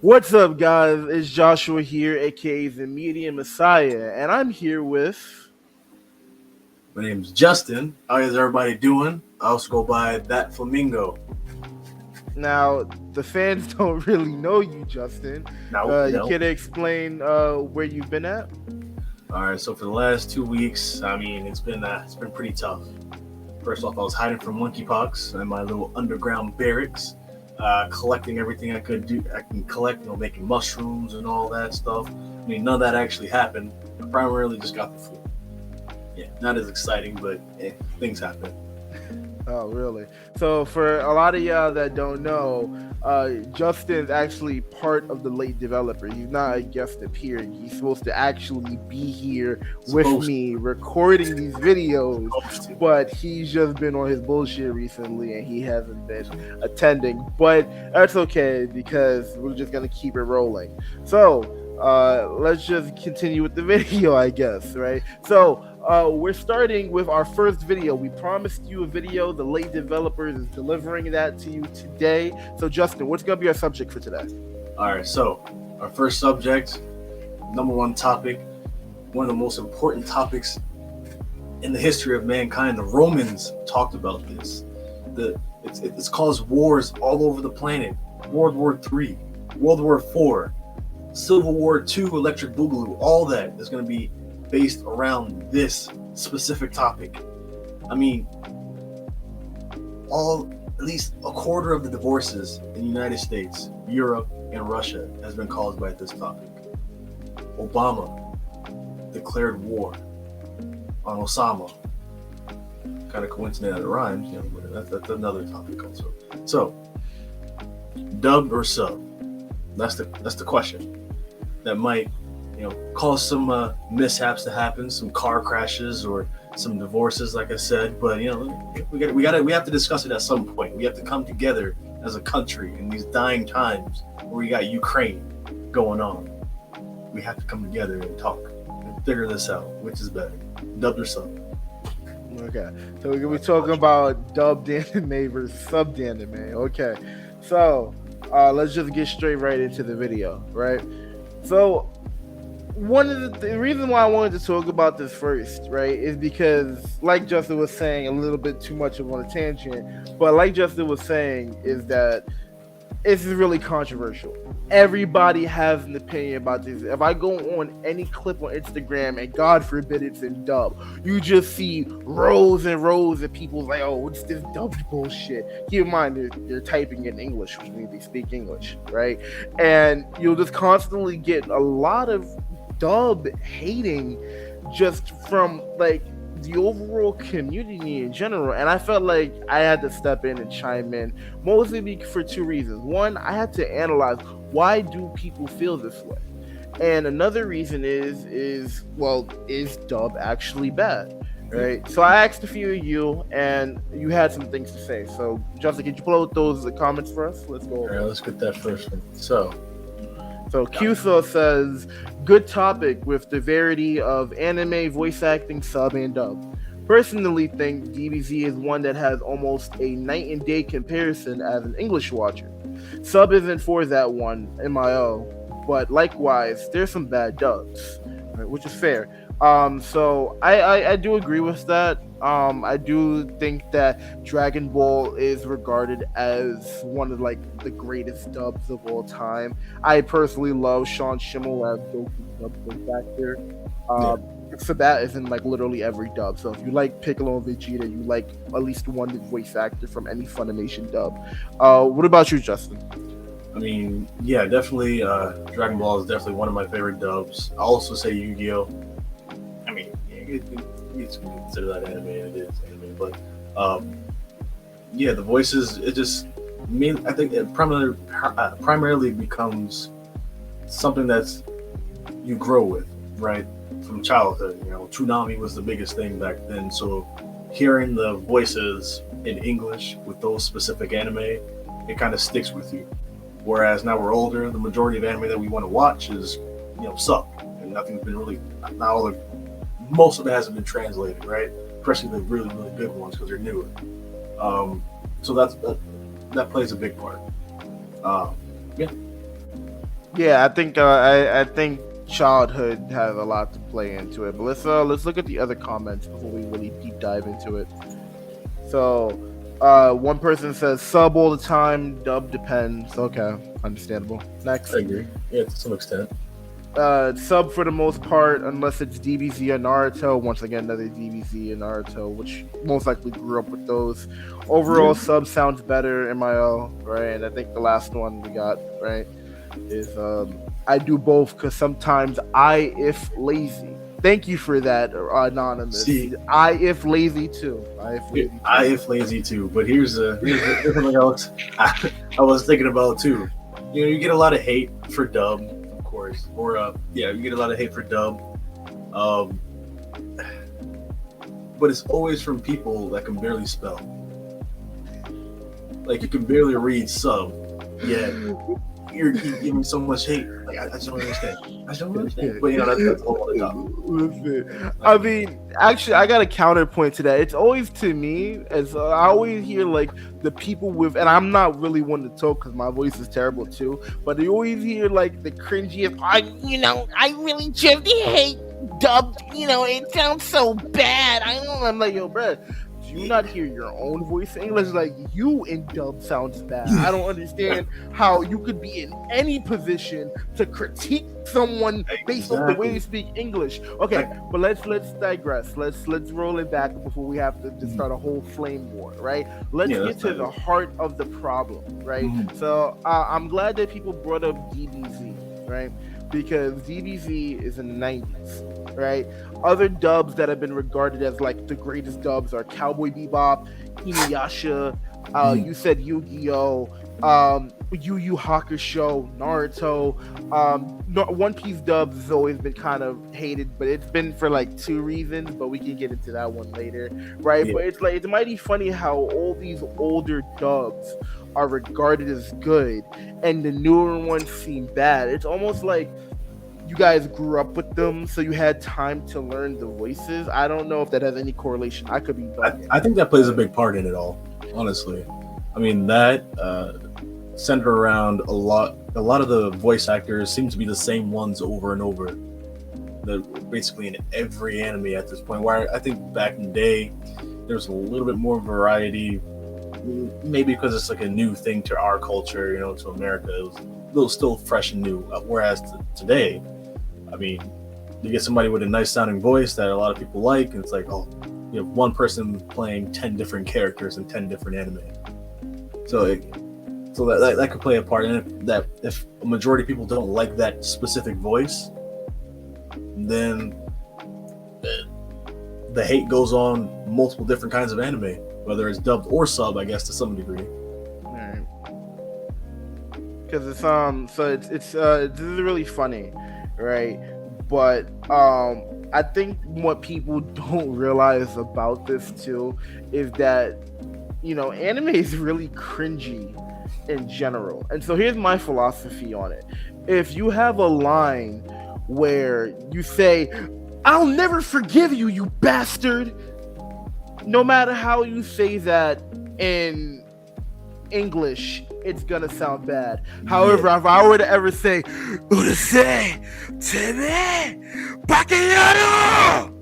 What's up, guys? It's Joshua here, aka the Media Messiah, and I'm here with. My name's Justin. How is everybody doing? I also go by that flamingo. Now, the fans don't really know you, Justin. No, You no. care to explain where you've been at? All right. So for the last 2 weeks, I mean, it's been pretty tough. First off, I was hiding from monkeypox in my little underground barracks, collecting everything I could do. I can collect, making mushrooms and all that stuff. I mean, none of that actually happened. I primarily just got the flu. Yeah, not as exciting, but things happen. Oh, really? So, for a lot of y'all that don't know, Justin's actually part of the late developer. He's not a guest appearing. He's supposed to actually be here with Supposed me recording these videos, supposed to. but he's just been on his bullshit recently and he hasn't been attending. But that's okay because we're just gonna keep it rolling. So, let's just continue with the video, I guess, right? So, we're starting with our first video. We promised you a video. The late developers is delivering that to you today. So, Justin, what's going to be our subject for today? All right. So our first subject, number one topic, one of the most important topics in the history of mankind. The Romans talked about this. It's caused wars all over the planet. World War III, World War IV, Civil War II, Electric Boogaloo. All that is going to be based around this specific topic. I mean, all at least a quarter of the divorces in the United States, Europe, and Russia has been caused by this topic. Obama declared war on Osama. Kind of coincident that it rhymes, but that's another topic also. So, dub or sub? That's the question. That might, cause some mishaps to happen, some car crashes or some divorces, like I said. But we have to discuss it at some point. We have to come together as a country in these dying times where we got Ukraine going on. We have to come together and talk and figure this out. Which is better, dub or sub? Okay. So, we're going to be talking about dubbed anime versus subbed anime. Okay. So, let's just get straight right into the video, right? So, one of the reason why I wanted to talk about this first, right, is because, like Justin was saying, a little bit too much of on a tangent, but like Justin was saying, is that this is really controversial. Everybody has an opinion about this. If I go on any clip on Instagram, and God forbid it's in dub, you just see rows and rows of people like, "Oh, what's this dubbed bullshit?" Keep in mind they're typing in English, which means they speak English, right? And you'll just constantly get a lot of dub hating just from like the overall community in general. And I felt like I had to step in and chime in, mostly for two reasons. One, I had to analyze, why do people feel this way, and another reason is well, is dub actually bad? Right. So I asked a few of you, and you had some things to say. So Justin, could you pull out those comments for us? Let's go All over right, them. let's get that first one. So, So QSO says, good topic with the variety of anime voice acting, sub and dub. Personally think DBZ is one that has almost a night and day comparison as an English watcher. Sub isn't for that one, MIO, but likewise, there's some bad dubs, right, which is fair. So I do agree with that. I do think that Dragon Ball is regarded as one of like the greatest dubs of all time. I personally love Sean Schimmel as Goku's dub voice actor. yeah. Sabat is in like literally every dub. So if you like Piccolo and Vegeta, you like at least one voice actor from any Funimation dub. What about you, Justin? I mean, yeah, definitely. Dragon Ball is definitely one of my favorite dubs. I also say Yu-Gi-Oh. I mean, it's consider that anime, and it is anime, but um, yeah, the voices. It just mean I think it primarily becomes something that's you grow with, right, from childhood. Toonami was the biggest thing back then, so hearing the voices in English with those specific anime, it kind of sticks with you. Whereas now we're older, the majority of anime that we want to watch is, sub, and nothing's been really, not all the, most of it hasn't been translated, right? Especially the really, really good ones because they're newer. So that plays a big part. Uh, yeah, Yeah, I think childhood has a lot to play into it. But let's look at the other comments before we really deep dive into it. So, one person says sub all the time, dub depends. Okay, understandable. Next, I agree. Yeah, to some extent. sub for the most part, unless it's DBZ or Naruto. Once again, another DBZ and Naruto, which most likely grew up with those. Overall, sub sounds better, MIL, right? And I think the last one we got, right, is I do both because sometimes I, if lazy. Thank you for that, anonymous. See, I, if lazy too. I if lazy too. But here's something else I was thinking about too. You know, you get a lot of hate for dub, of course, or you get a lot of hate for dub. But it's always from people that can barely spell. Like you can barely read sub, yet you're giving so much hate. Like I just don't understand. But you know, that's a whole other topic. Listen, I mean, actually, I got a counterpoint to that. It's always to me, as I always hear like the people with, and I'm not really one to talk because my voice is terrible too. But they always hear like the cringiest. I really just hate dubbed. It sounds so bad. I'm like, yo, bro. Do you not hear your own voice in English? Like, you in dub sounds bad. I don't understand how you could be in any position to critique someone based on the way they speak English. Okay, but let's digress. Let's roll it back before we have to just start a whole flame war, right? Let's get to the heart of the problem, right? Mm-hmm. So I'm glad that people brought up DBZ, right? Because DBZ is in the 90s, right? Other dubs that have been regarded as like the greatest dubs are Cowboy Bebop, Inuyasha, you said Yu-Gi-Oh, Yu Yu Hakusho, Naruto. One Piece dubs has always been kind of hated, but it's been for like two reasons, but we can get into that one later, right? Yeah. But it's like, it's mighty funny how all these older dubs are regarded as good and the newer ones seem bad. It's almost like you guys grew up with them, so you had time to learn the voices. I don't know if that has any correlation. I could be bugging. I think that plays a big part in it all, honestly. I mean, that centered around a lot of the voice actors seem to be the same ones over and over. They're basically in every anime at this point, where I think back in the day, there's a little bit more variety, maybe because it's like a new thing to our culture, to America. It was a little still fresh and new, whereas today, I mean, you get somebody with a nice sounding voice that a lot of people like, and it's like, oh, you have one person playing 10 different characters in 10 different anime. So that could play a part in it. If a majority of people don't like that specific voice, then the hate goes on multiple different kinds of anime, whether it's dubbed or sub, I guess, to some degree. Right. Because this is really funny, right? But I think what people don't realize about this too is that anime is really cringy in general. And so here's my philosophy on it. If you have a line where you say, "I'll never forgive you, you bastard," no matter how you say that in English, it's gonna sound bad. However, if I were to ever say, "Urusei, teme, bakeyaru,"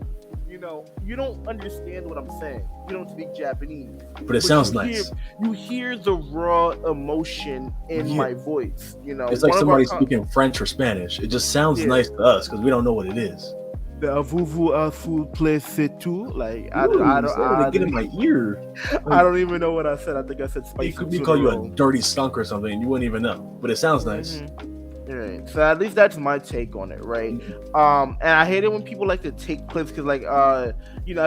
you don't understand what I'm saying. You don't speak Japanese. But it sounds nice. You hear the raw emotion in my voice. It's like somebody speaking French or Spanish. It just sounds nice to us because we don't know what it is. The vous full place c'est tout. Like I don't get in my ear. I don't even know what I said. I think I said spicy. It could be call you a dirty skunk or something, and you wouldn't even know. But it sounds nice. Mm-hmm. Right. So at least that's my take on it, right? And I hate it when people like to take clips because, like, I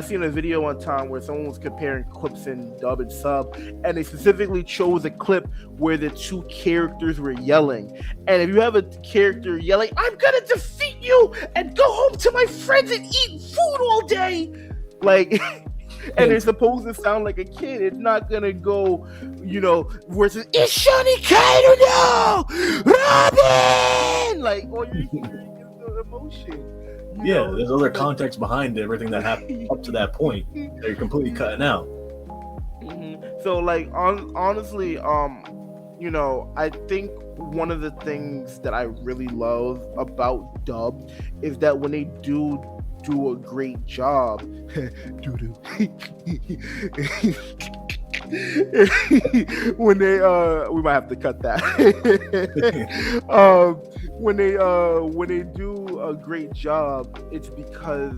seen a video one time where someone was comparing clips in dub and sub, and they specifically chose a clip where the two characters were yelling. And if you have a character yelling, "I'm gonna defeat you and go home to my friends and eat food all day," like. And they're supposed to sound like a kid. It's not gonna go, versus Ishoni Kairo no Robin. Like all you're hearing is the emotion. There's other context behind everything that happened up to that point that you're completely cutting out. Mm-hmm. So, like, honestly, I think one of the things that I really love about dub is that when they do a great job, doo-doo. When they we might have to cut that. When they do a great job, it's because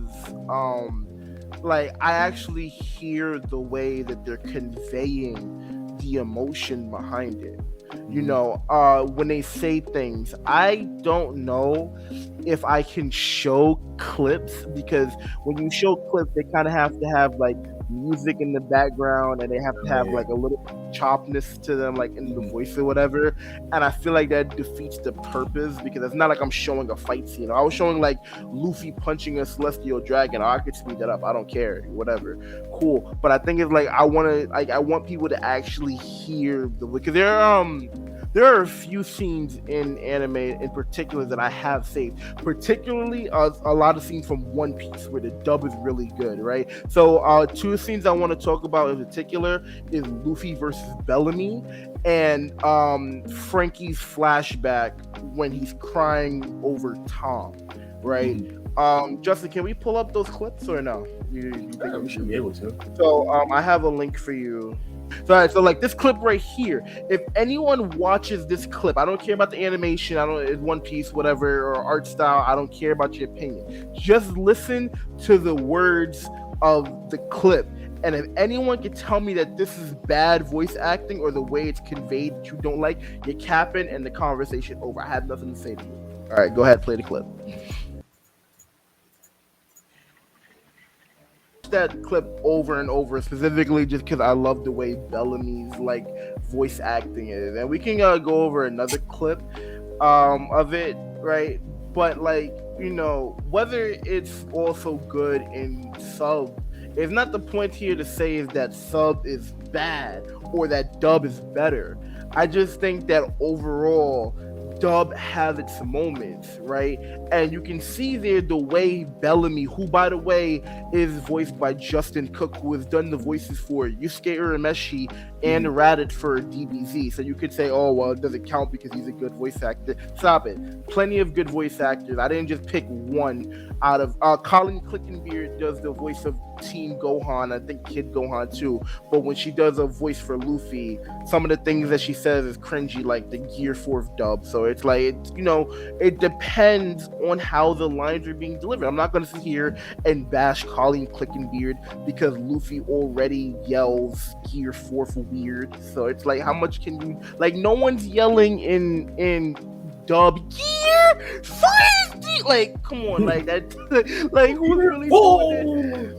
like I actually hear the way that they're conveying the emotion behind it. You know, when they say things, I don't know if I can show clips, because when you show clips, they kind of have to have like music in the background, and they have to have like a little chopness to them, like in the voice or whatever. And I feel like that defeats the purpose, because it's not like I'm showing a fight scene. I was showing like Luffy punching a celestial dragon. I could speed that up. I don't care. Whatever. Cool. But I think it's like I want people to actually hear the, because there are a few scenes in anime in particular that I have saved, particularly a lot of scenes from One Piece where the dub is really good, right? So two scenes I want to talk about in particular is Luffy versus Bellamy, and Frankie's flashback when he's crying over Tom, right? Justin, can we pull up those clips or no? You think we should be able to. So I have a link for you. So, all right, so like this clip right here, if anyone watches this clip, I don't care about the animation, I don't, it's One Piece, whatever, or art style, I don't care about your opinion. Just listen to the words of the clip. And if anyone can tell me that this is bad voice acting or the way it's conveyed that you don't like, you're capping and the conversation over. I have nothing to say to you. All right, go ahead, play the clip. That clip over and over, specifically just because I love the way Bellamy's like voice acting is, and we can go over another clip of it, right? But like, you know, whether it's also good in sub, it's not the point here to say is that sub is bad or that dub is better. I just think that overall dub have its moments, right? And you can see there the way Bellamy, who by the way is voiced by Justin Cook, who has done the voices for Yusuke Urameshi and Raditz for DBZ. So you could say, oh well, it doesn't count because he's a good voice actor. Stop it. Plenty of good voice actors. I didn't just pick one out of Colleen Clickenbeard does the voice of Team Gohan, I think Kid Gohan too. But when she does a voice for Luffy, some of the things that she says is cringy, like the Gear 4 dub. So it's like, it's, you know, it depends on how the lines are being delivered. I'm not going to sit here and bash Colleen Clickenbeard because Luffy already yells Gear 4 for weird. So it's like, how much can you, like, no one's yelling in dub Gear 5, like, come on, like that, like, who's really doing it?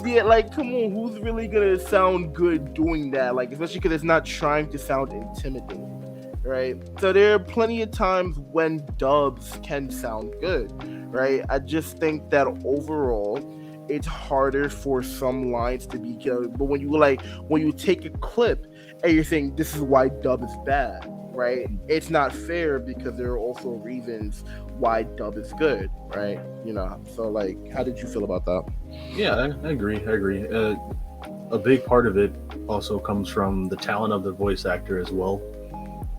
Yeah, like, come on, who's really gonna sound good doing that? Like, especially because it's not trying to sound intimidating, right? So there are plenty of times when dubs can sound good, right? I just think that overall it's harder for some lines to be good. But when you take a clip and you're saying this is why dub is bad, right? It's not fair because there are also reasons why dub is good, right? You know, so like, how did you feel about that? Yeah, I agree. A big part of it also comes from the talent of the voice actor as well.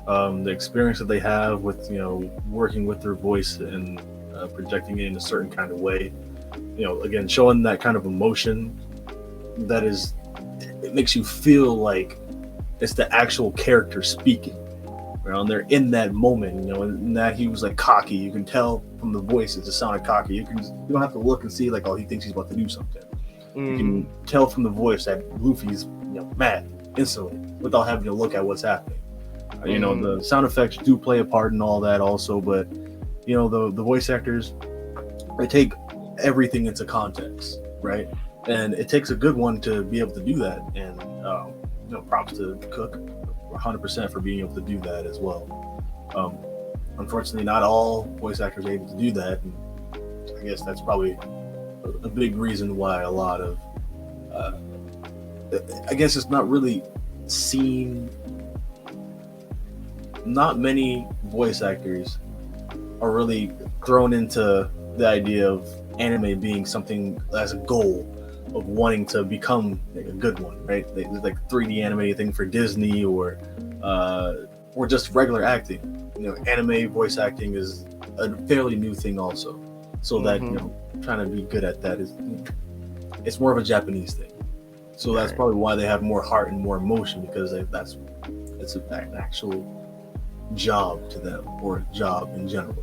The experience that they have with, you know, working with their voice and projecting it in a certain kind of way. You know, again, showing that kind of emotion that is, it makes you feel like it's the actual character speaking. And they're in that moment, you know, and that he was like cocky. You can tell from the voice it sounded cocky. You don't have to look and see like, oh, he thinks he's about to do something. You can tell from the voice that Luffy's, you know, mad instantly without having to look at what's happening. You know, the sound effects do play a part in all that also, but you know, the voice actors, they take everything into context, right? And it takes a good one to be able to do that. And you know, props to Cook 100% for being able to do that as well. Unfortunately, not all voice actors are able to do that, and I guess that's probably a big reason why a lot of I guess it's not really seen. Not many voice actors are really thrown into the idea of anime being something as a goal of wanting to become like a good one, right? There's like 3D animated thing for Disney or just regular acting. anime voice acting is a fairly new thing also. So that trying to be good at that is it's more of a Japanese thing. So that's probably why they have more heart and more emotion, because it's an actual job to them, or a job in general.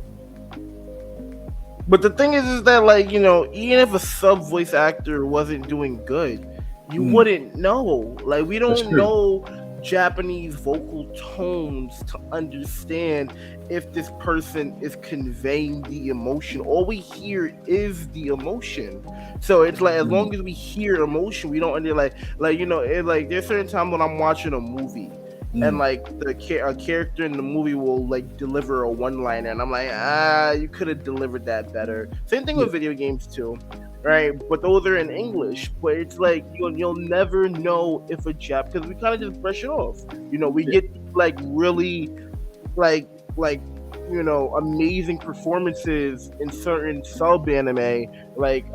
But the thing is that, like, even if a sub voice actor wasn't doing good, you wouldn't know. Like, we don't know Japanese vocal tones to understand if this person is conveying the emotion. All we hear is the emotion. So it's like, as long as we hear emotion, we don't there's certain times when I'm watching a movie and like a character in the movie will like deliver a one-liner, and I'm like, you could have delivered that better. Same thing with video games too, right? But those are in English. But it's like you'll never know if a Jap, because we kind of just brush it off. We get like really amazing performances in certain sub anime, like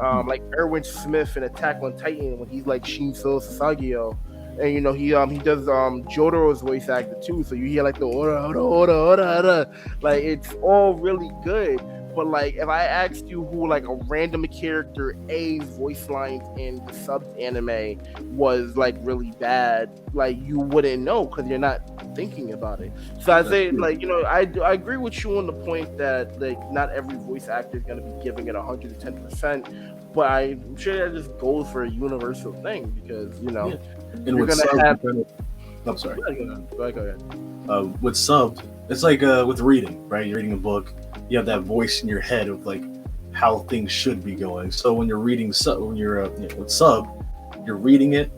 Erwin Smith in Attack on Titan when he's like Shinso Sasageo. And he does Jotaro's voice actor too, so you hear like the ora ora ora ora ora, like it's all really good. But like if I asked you who like a random character A's voice lines in the sub anime was like really bad, like you wouldn't know because you're not thinking about it. So I say I agree with you on the point that like not every voice actor is gonna be giving it 110%. But I'm sure that just goes for a universal thing, because and you're with gonna have. I'm sorry. Go ahead. With sub, it's like with reading, right? You're reading a book, you have that voice in your head of like how things should be going. So when you're reading with sub, you're reading it,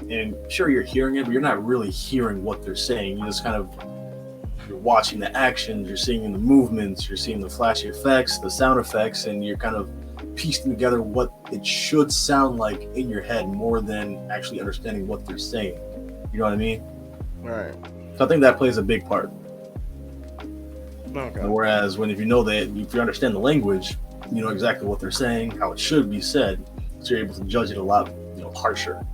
and sure you're hearing it, but you're not really hearing what they're saying. You just you're watching the actions, you're seeing the movements, you're seeing the flashy effects, the sound effects, and you're kind of piecing together what it should sound like in your head more than actually understanding what they're saying. You know what I mean? Right. So I think that plays a big part. Okay. Whereas if you understand the language, you know exactly what they're saying, how it should be said, so you're able to judge it a lot, harsher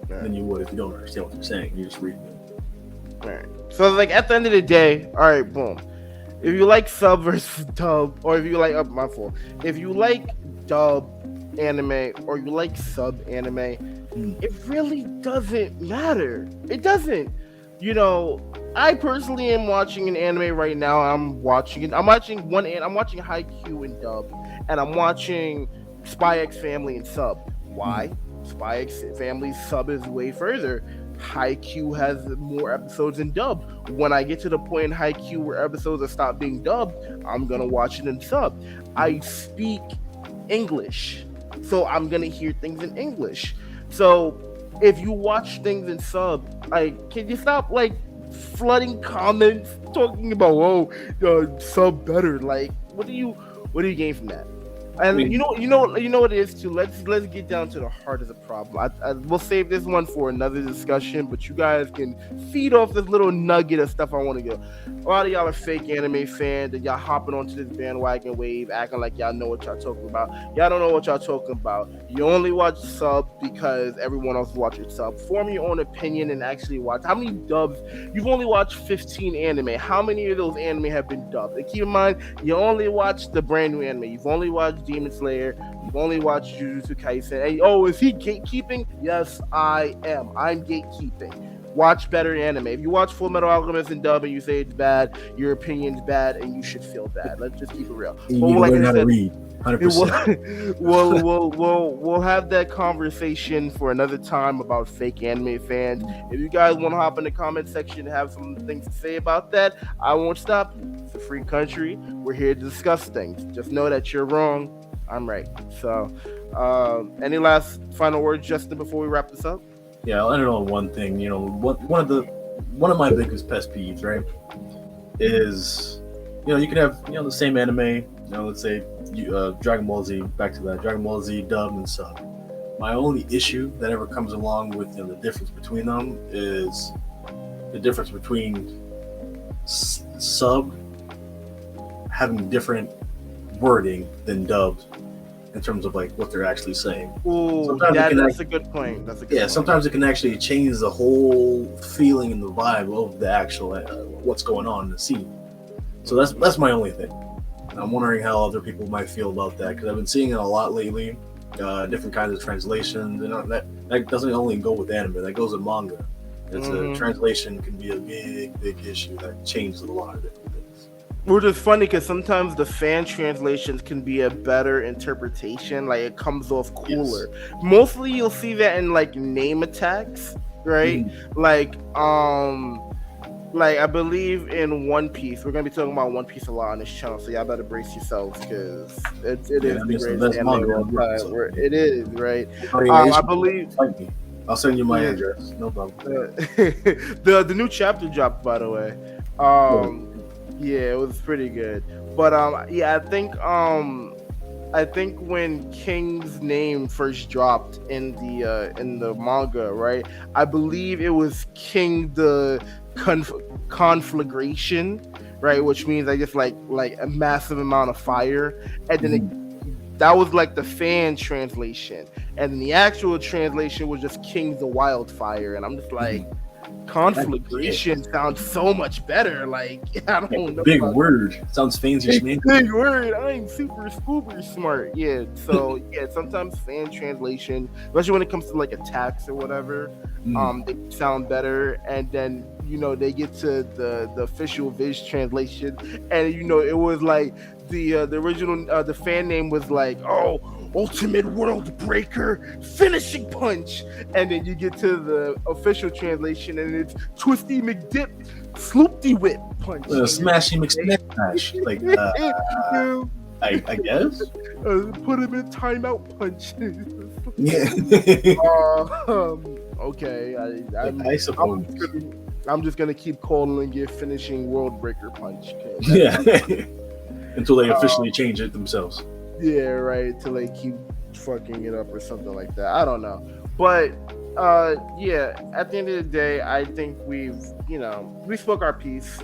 than you would if you don't understand what they're saying. You're just reading it. Right. So like at the end of the day, all right, boom. If you like sub versus dub, or if you like if you like dub anime or you like sub anime, it really doesn't matter. It doesn't. I personally am watching an anime right now. I'm watching Haikyuu in dub, and I'm watching Spy X Family in sub. Why? Spy X Family sub is way further. Haikyuu has more episodes in dub. When I get to the point in Haikyuu where episodes are stopped being dubbed, I'm gonna watch it in sub. I speak English, so I'm gonna hear things in English. So if you watch things in sub, can you stop flooding comments talking about sub better? Like, what do you gain from that? And you know what it is too. Let's get down to the heart of the problem. We'll save this one for another discussion, but you guys can feed off this little nugget of stuff I want to go. A lot of y'all are fake anime fans, and y'all hopping onto this bandwagon wave, acting like y'all know what y'all talking about. Y'all don't know what y'all talking about. You only watch sub because everyone else is watching sub. Form your own opinion and actually watch. How many dubs? You've only watched 15 anime. How many of those anime have been dubbed? And keep in mind, you only watched the brand new anime. You've only watched Demon Slayer. You've only watched Jujutsu Kaisen. And, is he gatekeeping? Yes, I am. I'm gatekeeping. Watch better anime. If you watch Full Metal Alchemist in dub and you say it's bad, your opinion's bad, and you should feel bad. Let's just keep it real. You need to learn how to read. 100%. We'll have that conversation for another time about fake anime fans. If you guys want to hop in the comment section and have some things to say about that, I won't stop you. It's a free country. We're here to discuss things. Just know that you're wrong. I'm right. So, any last final words, Justin, before we wrap this up? Yeah, I'll end it on one thing. One of my biggest pet peeves, right, is you can have the same anime. Let's say Dragon Ball Z. Back to that, Dragon Ball Z dub and sub. My only issue that ever comes along with the difference between them is the difference between sub having different wording than dubbed in terms of what they're actually saying. Ooh, that's a good point. Sometimes it can actually change the whole feeling and the vibe of the actual what's going on in the scene. So that's my only thing. I'm wondering how other people might feel about that because I've been seeing it a lot lately. Different kinds of translations, and that doesn't only go with anime. That goes with manga. It's a translation can be a big issue that changes a lot of different things. Which is funny because sometimes the fan translations can be a better interpretation. Like it comes off cooler. Yes. Mostly you'll see that in like name attacks, right? Like I believe in One Piece. We're gonna be talking about One Piece a lot on this channel, so y'all better brace yourselves because it is the greatest anime of all time. It is, right? I believe. I'll send you my address. No problem. The new chapter dropped, by the way. Yeah, it was pretty good. But I think when King's name first dropped in the manga, right? I believe it was King the Conflagration, right? Which means I guess like a massive amount of fire, and then that was like the fan translation, and then the actual translation was just King the Wildfire, and I'm just like. Conflagration sounds so much better. Like I don't know. Big word sounds fancy. Big word. I'm super smart. Yeah. So yeah, sometimes fan translation, especially when it comes to like attacks or whatever, they sound better. And then they get to the official Viz translation, and it was like the original the fan name was like Ultimate World Breaker Finishing Punch, and then you get to the official translation and it's Twisty McDip Sloopty Whip Punch. Smashy McSmash. Like I guess. Put him in timeout punch. Yeah. Okay. I suppose. I'm just gonna keep calling it Finishing World Breaker Punch. Yeah. Until they officially change it themselves. Yeah, right. Till they keep fucking it up or something like that. I don't know. But yeah, at the end of the day, I think we spoke our piece.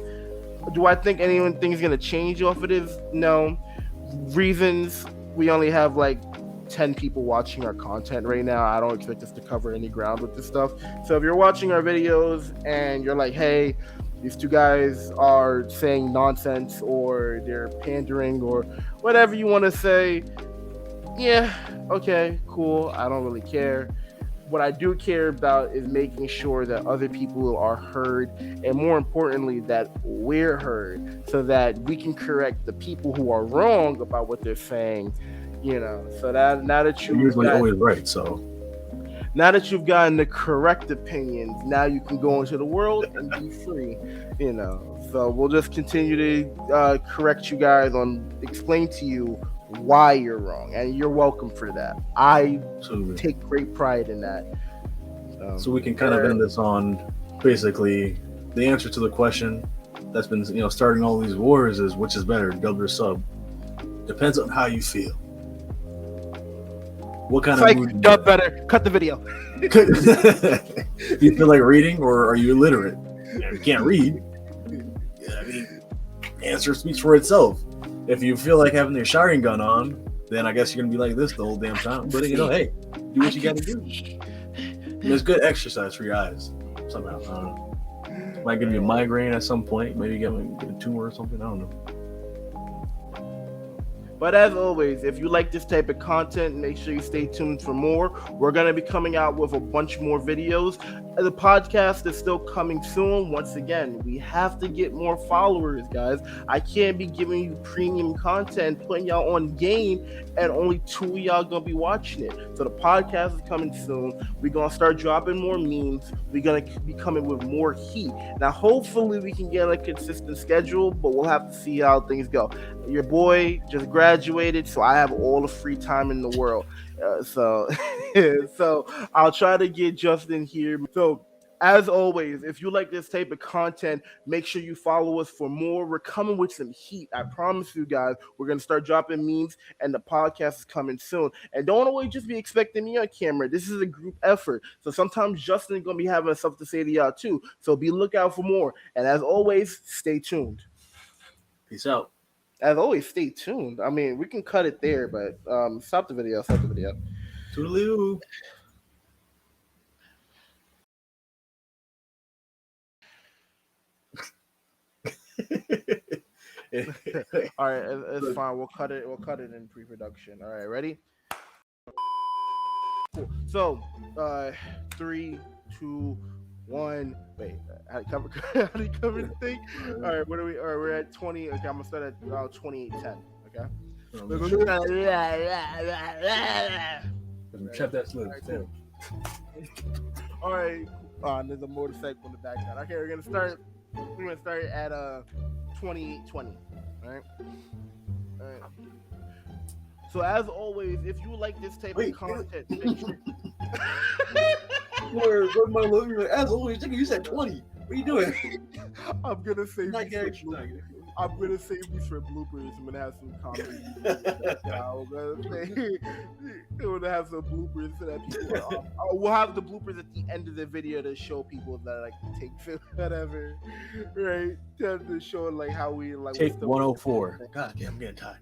Do I think anything's gonna change off of this? No. Reasons: we only have like 10 people watching our content right now. I don't expect us to cover any ground with this stuff. So if you're watching our videos and you're like, hey, these two guys are saying nonsense or they're pandering or whatever you want to say, yeah, okay, cool. I don't really care. What I do care about is making sure that other people are heard, and more importantly, that we're heard, so that we can correct the people who are wrong about what they're saying. So that now that you're usually always right, so now that you've gotten the correct opinions, now you can go into the world and be free. So we'll just continue to correct you guys explain to you why you're wrong, and you're welcome for that. I take great pride in that. So we can kind of end this on basically the answer to the question that's been starting all these wars is which is better, dub or sub? Depends on how you feel. What kind of mood? Dub better. Cut the video. Do you feel like reading, or are you illiterate? If you can't read, I mean, answer speaks for itself. If you feel like having your shotgun gun on, then I guess you're gonna be like this the whole damn time. But hey, do what you gotta do. It's good exercise for your eyes. Somehow, I don't know. Might give you a migraine at some point. Maybe get a tumor or something. I don't know. But as always, if you like this type of content, make sure you stay tuned for more. We're going to be coming out with a bunch more videos. The podcast is still coming soon. Once again, we have to get more followers, guys. I can't be giving you premium content, putting y'all on game, and only 2 of y'all going to be watching it. So the podcast is coming soon. We're going to start dropping more memes. We're going to be coming with more heat. Now, hopefully we can get a consistent schedule, but we'll have to see how things go. Your boy just graduated, so I have all the free time in the world. So I'll try to get Justin here. So as always, if you like this type of content, make sure you follow us for more. We're coming with some heat. I promise you guys, we're going to start dropping memes, and the podcast is coming soon. And don't always just be expecting me on camera. This is a group effort. So sometimes Justin's going to be having stuff to say to y'all too. So be lookout for more. And as always, stay tuned. Peace out. As always, stay tuned. I mean, we can cut it there, but stop the video. Toodaloo. All right, it's fine. We'll cut it. We'll cut it in pre-production. All right, ready? Cool. So, 3, 2, 1. Wait, how do you cover the thing? All right, what are we? All right, we're at 20. Okay, I'm gonna start at 28:10. Okay. Chop that slip. All right. There's a motorcycle in the background. Okay, we're gonna start. We're gonna start at 28:20. All right. All right. So as always, if you like this type of content, make sure. As always, you said 20. What are you doing? I'm gonna save these for bloopers. I'm gonna have some comedy. We're gonna have some bloopers so that people. We'll have the bloopers at the end of the video to show people that like take whatever, right? To show like how we like take 104. God damn, I'm getting tired.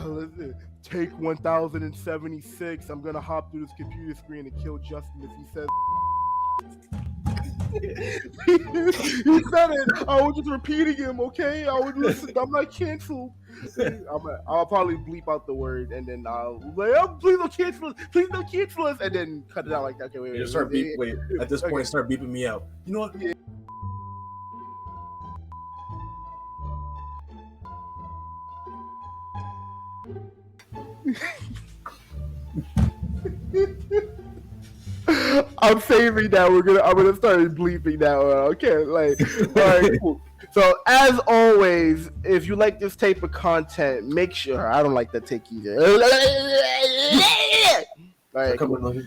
Listen, take 1076. I'm gonna hop through this computer screen and kill Justin if he says. He said it. I was just repeating him, okay? I'm not canceled. I'll probably bleep out the word and then I'll like, oh, please don't cancel us. Please don't cancel us. And then cut it out like that. Okay, wait. At this point, start beeping me out. You know what? Yeah. I'm saving that. I'm gonna start bleeping that one. Okay, like, all right, cool. So as always, if you like this type of content, make sure I don't like that take either. All right, cool.